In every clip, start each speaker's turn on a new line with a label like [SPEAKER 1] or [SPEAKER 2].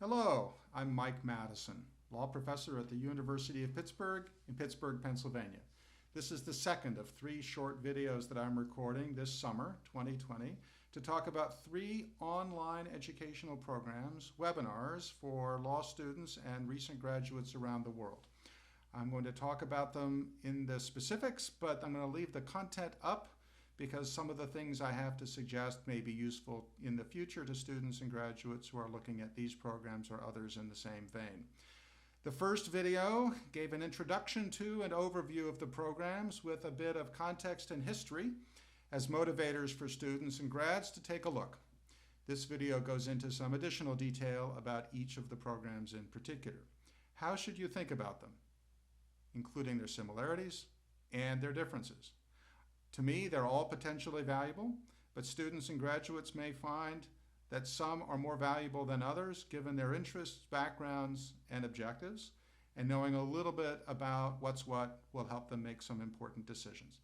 [SPEAKER 1] Hello, I'm Mike Madison, law professor at the University of Pittsburgh in Pittsburgh, Pennsylvania. This is the second of three short videos that I'm recording this summer, 2020, to talk about three online educational programs, webinars for law students and recent graduates around the world. I'm going to talk about them in the specifics, but I'm going to leave the content up because some of the things I have to suggest may be useful in the future to students and graduates who are looking at these programs or others in the same vein. The first video gave an introduction to and overview of the programs with a bit of context and history as motivators for students and grads to take a look. This video goes into some additional detail about each of the programs in particular. How should you think about them, including their similarities and their differences? To me, they're all potentially valuable, but students and graduates may find that some are more valuable than others given their interests, backgrounds, and objectives, and knowing a little bit about what's what will help them make some important decisions.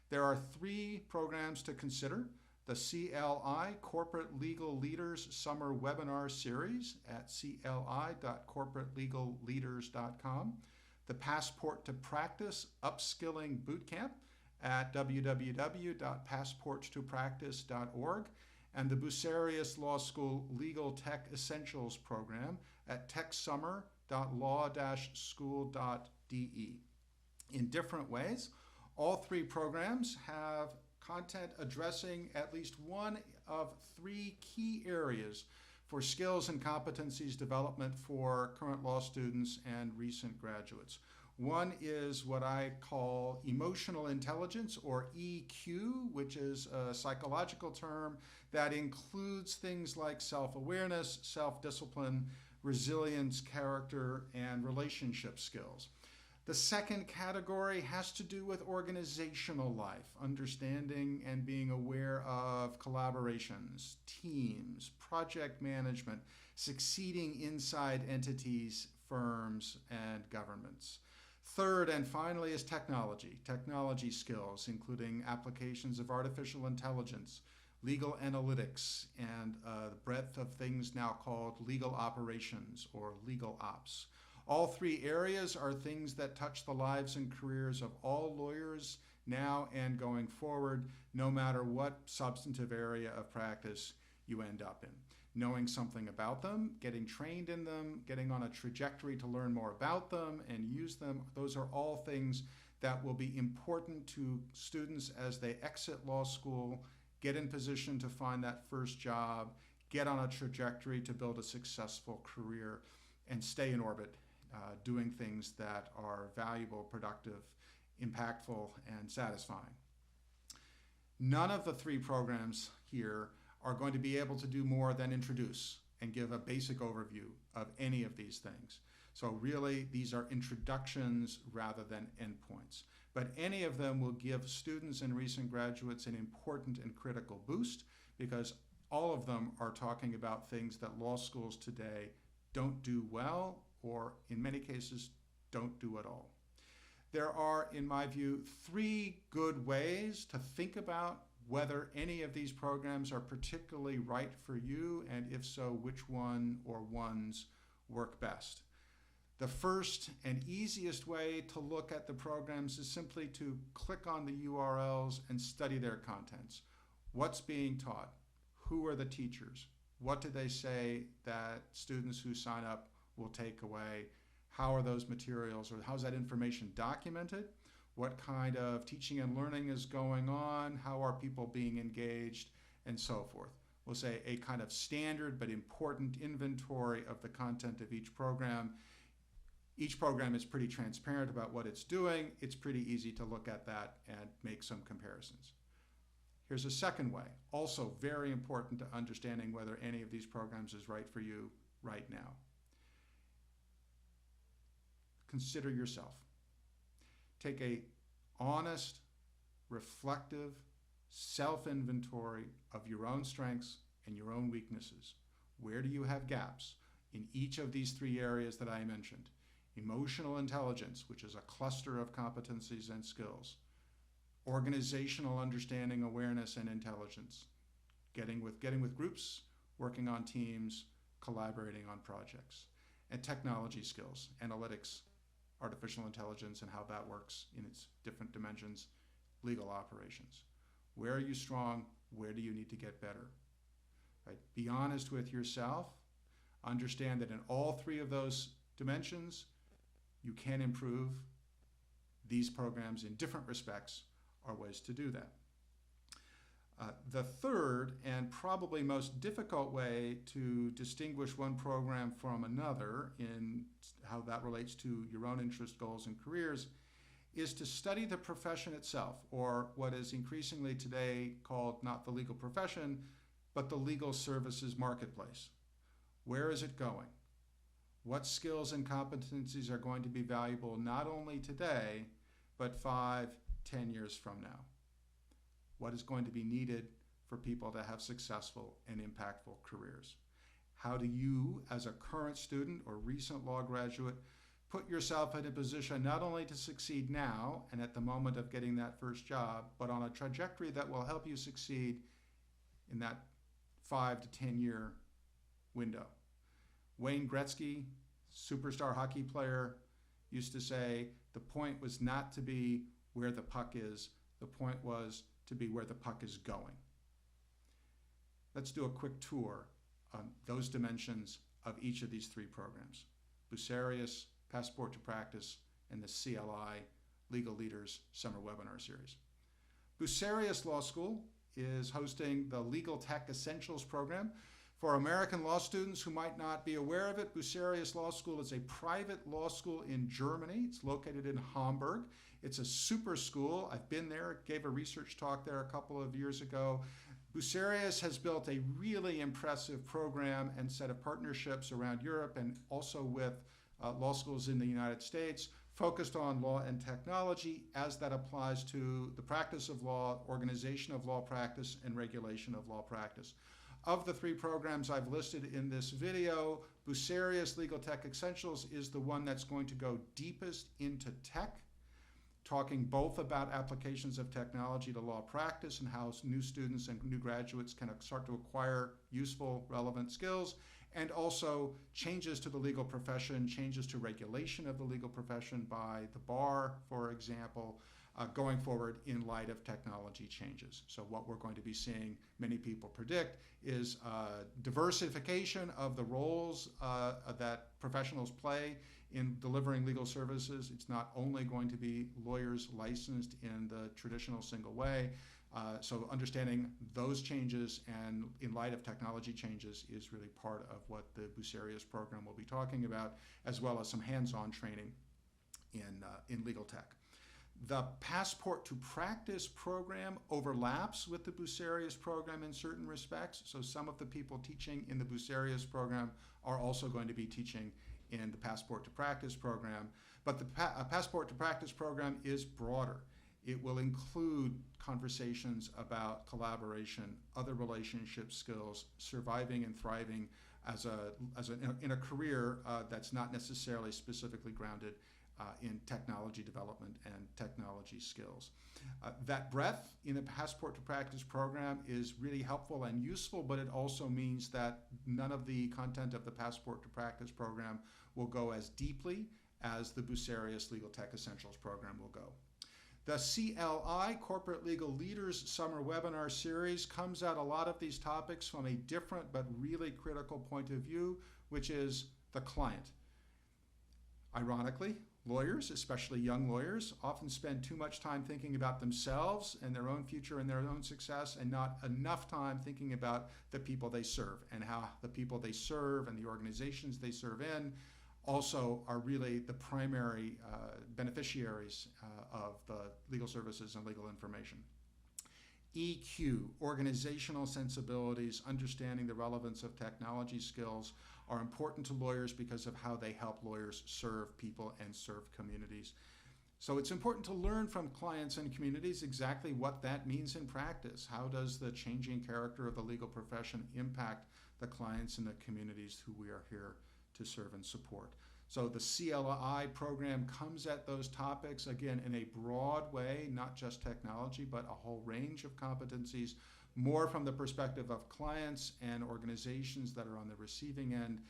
[SPEAKER 1] There are three programs to consider: the CLI Corporate Legal Leaders Summer Webinar Series at cli.corporatelegalleaders.com, the Passport to Practice Upskilling Bootcamp at www.passporttopractice.org, and the Bucerius Law School Legal Tech Essentials program at techsummer.law-school.de. In different ways, all three programs have content addressing at least one of three key areas for skills and competencies development for current law students and recent graduates. One is what I call emotional intelligence, or EQ, which is a psychological term that includes things like self-awareness, self-discipline, resilience, character, and relationship skills. The second category has to do with organizational life, understanding and being aware of collaborations, teams, project management, succeeding inside entities, firms, and governments. Third and finally is technology skills, including applications of artificial intelligence, legal analytics, and the breadth of things now called legal operations or legal ops. All three areas are things that touch the lives and careers of all lawyers now and going forward, no matter what substantive area of practice you end up in. Knowing something about them, getting trained in them, getting on a trajectory to learn more about them and use them, those are all things that will be important to students as they exit law school, get in position to find that first job, get on a trajectory to build a successful career, and stay in orbit, doing things that are valuable, productive, impactful, and satisfying. None of the three programs here are going to be able to do more than introduce and give a basic overview of any of these things. So really, these are introductions rather than endpoints. But any of them will give students and recent graduates an important and critical boost because all of them are talking about things that law schools today don't do well, or in many cases, don't do at all. There are, in my view, three good ways to think about whether any of these programs are particularly right for you, and if so, which one or ones work best. The first and easiest way to look at the programs is simply to click on the URLs and study their contents. What's being taught? Who are the teachers? What do they say that students who sign up will take away? How are those materials, or how's that information documented? What kind of teaching and learning is going on? How are people being engaged? And so forth. We'll say a kind of standard but important inventory of the content of each program. Each program is pretty transparent about what it's doing. It's pretty easy to look at that and make some comparisons. Here's a second way, also very important to understanding whether any of these programs is right for you right now. Consider yourself. Take a honest, reflective, self-inventory of your own strengths and your own weaknesses. Where do you have gaps in each of these three areas that I mentioned? Emotional intelligence, which is a cluster of competencies and skills. Organizational understanding, awareness, and intelligence. Getting with groups, working on teams, collaborating on projects, and technology skills, analytics, artificial intelligence, and how that works in its different dimensions, legal operations. Where are you strong? Where do you need to get better? Right? Be honest with yourself. Understand that in all three of those dimensions, you can improve. These programs, in different respects, are ways to do that. The third and probably most difficult way to distinguish one program from another in how that relates to your own interest, goals, and careers is to study the profession itself, or what is increasingly today called not the legal profession, but the legal services marketplace. Where is it going? What skills and competencies are going to be valuable not only today, but 5, 10 years from now? What is going to be needed for people to have successful and impactful careers? How do you, as a current student or recent law graduate, put yourself in a position not only to succeed now and at the moment of getting that first job, but on a trajectory that will help you succeed in that 5 to 10 year window? Wayne Gretzky, superstar hockey player, used to say, the point was not to be where the puck is, the point was to be where the puck is going. Let's do a quick tour on those dimensions of each of these three programs: Bucerius, Passport to Practice, and the CLI Legal Leaders Summer Webinar Series. Bucerius Law School is hosting the Legal Tech Essentials program. For American law students who might not be aware of it, Bucerius Law School is a private law school in Germany. It's located in Hamburg. It's a super school. I've been there, gave a research talk there a couple of years ago. Bucerius has built a really impressive program and set of partnerships around Europe and also with law schools in the United States, focused on law and technology as that applies to the practice of law, organization of law practice, and regulation of law practice. Of the three programs I've listed in this video, Bucerius Legal Tech Essentials is the one that's going to go deepest into tech, talking both about applications of technology to law practice and how new students and new graduates can start to acquire useful, relevant skills, and also changes to the legal profession, changes to regulation of the legal profession by the bar, for example, going forward in light of technology changes. So what we're going to be seeing, many people predict, is diversification of the roles that professionals play in delivering legal services. It's not only going to be lawyers licensed in the traditional single way. So understanding those changes and in light of technology changes is really part of what the Bucerius program will be talking about, as well as some hands-on training in legal tech. The Passport to Practice program overlaps with the Bucerius program in certain respects. So some of the people teaching in the Bucerius program are also going to be teaching in the Passport to Practice program. But the Passport to Practice program is broader. It will include conversations about collaboration, other relationship skills, surviving and thriving in a career that's not necessarily specifically grounded in technology development and technology skills. That breadth in the Passport to Practice program is really helpful and useful, but it also means that none of the content of the Passport to Practice program will go as deeply as the Bucerius Legal Tech Essentials program will go. The CLI, Corporate Legal Leaders Summer Webinar Series, comes at a lot of these topics from a different but really critical point of view, which is the client. Ironically, lawyers, especially young lawyers, often spend too much time thinking about themselves and their own future and their own success, and not enough time thinking about the people they serve and how the people they serve and the organizations they serve in also are really the primary beneficiaries of the legal services and legal information. EQ, organizational sensibilities, understanding the relevance of technology skills, are important to lawyers because of how they help lawyers serve people and serve communities. So it's important to learn from clients and communities exactly what that means in practice. How does the changing character of the legal profession impact the clients and the communities who we are here to serve and support? So the CLI program comes at those topics, again, in a broad way, not just technology, but a whole range of competencies, more from the perspective of clients and organizations that are on the receiving end,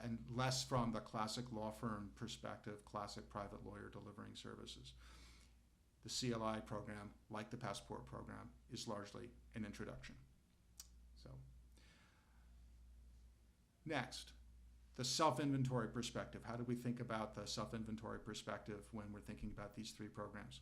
[SPEAKER 1] and less from the classic law firm perspective, classic private lawyer delivering services. The CLI program, like the Passport program, is largely an introduction. So, next, the self-inventory perspective. How do we think about the self-inventory perspective when we're thinking about these three programs?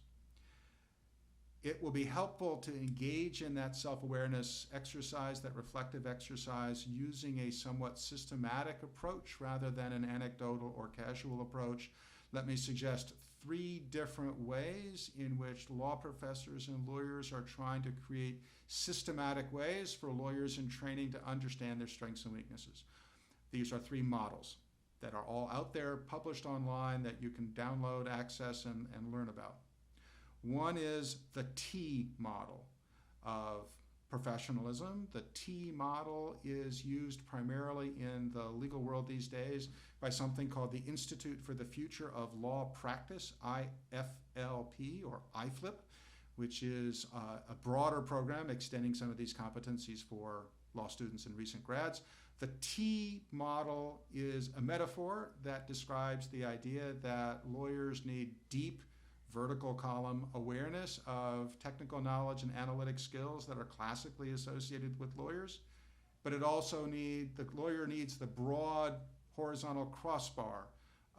[SPEAKER 1] It will be helpful to engage in that self-awareness exercise, that reflective exercise, using a somewhat systematic approach rather than an anecdotal or casual approach. Let me suggest three different ways in which law professors and lawyers are trying to create systematic ways for lawyers in training to understand their strengths and weaknesses. These are three models that are all out there, published online, that you can download, access, and learn about. One is the T model of professionalism. The T model is used primarily in the legal world these days by something called the Institute for the Future of Law Practice, IFLP or IFLIP, which is a broader program extending some of these competencies for law students and recent grads. The T model is a metaphor that describes the idea that lawyers need deep vertical column awareness of technical knowledge and analytic skills that are classically associated with lawyers, but the lawyer needs the broad horizontal crossbar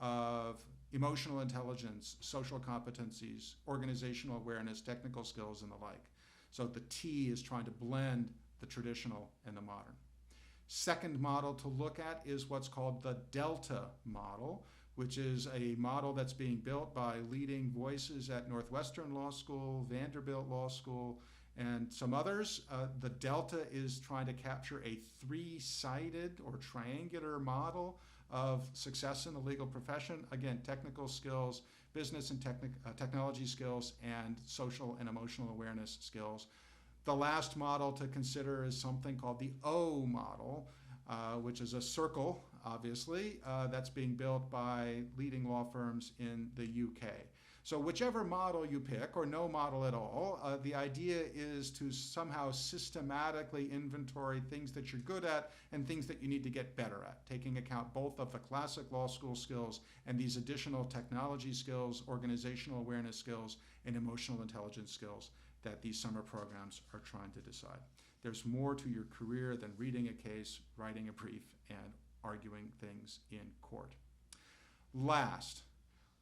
[SPEAKER 1] of emotional intelligence, social competencies, organizational awareness, technical skills, and the like. So the T is trying to blend the traditional and the modern. Second model to look at is what's called the Delta model, which is a model that's being built by leading voices at Northwestern Law School, Vanderbilt Law School, and some others. The Delta is trying to capture a three-sided or triangular model of success in the legal profession. Again, technical skills, business and technology skills, and social and emotional awareness skills. The last model to consider is something called the O model, which is a circle, obviously, that's being built by leading law firms in the UK. So whichever model you pick, or no model at all, the idea is to somehow systematically inventory things that you're good at and things that you need to get better at, taking account both of the classic law school skills and these additional technology skills, organizational awareness skills, and emotional intelligence skills that these summer programs are trying to decide. There's more to your career than reading a case, writing a brief, and arguing things in court. Last,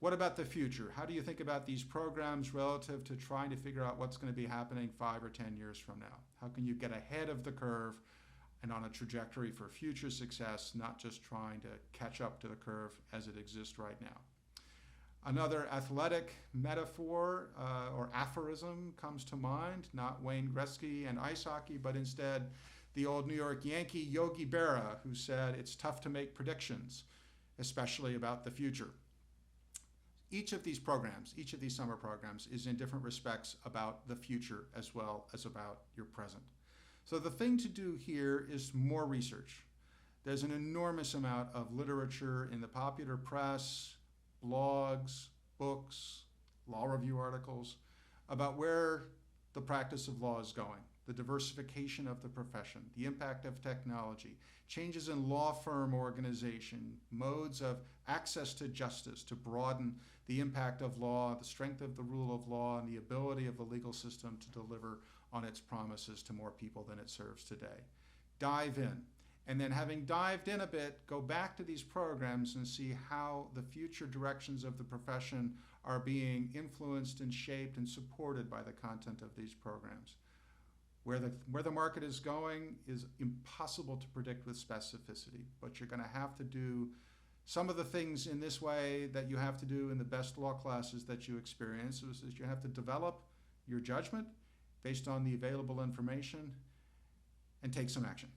[SPEAKER 1] what about the future? How do you think about these programs relative to trying to figure out what's going to be happening 5 or 10 years from now? How can you get ahead of the curve and on a trajectory for future success, not just trying to catch up to the curve as it exists right now? Another athletic metaphor or aphorism comes to mind, not Wayne Gretzky and ice hockey, but instead the old New York Yankee Yogi Berra, who said, "It's tough to make predictions, especially about the future." Each of these programs, each of these summer programs, is in different respects about the future as well as about your present. So the thing to do here is more research. There's an enormous amount of literature in the popular press, blogs, books, law review articles about where the practice of law is going, the diversification of the profession, the impact of technology, changes in law firm organization, modes of access to justice to broaden the impact of law, the strength of the rule of law, and the ability of the legal system to deliver on its promises to more people than it serves today. Dive in. And then having dived in a bit, go back to these programs and see how the future directions of the profession are being influenced and shaped and supported by the content of these programs. Where the market is going is impossible to predict with specificity, but you're going to have to do some of the things in this way that you have to do in the best law classes that you experience. Is you have to develop your judgment based on the available information and take some action.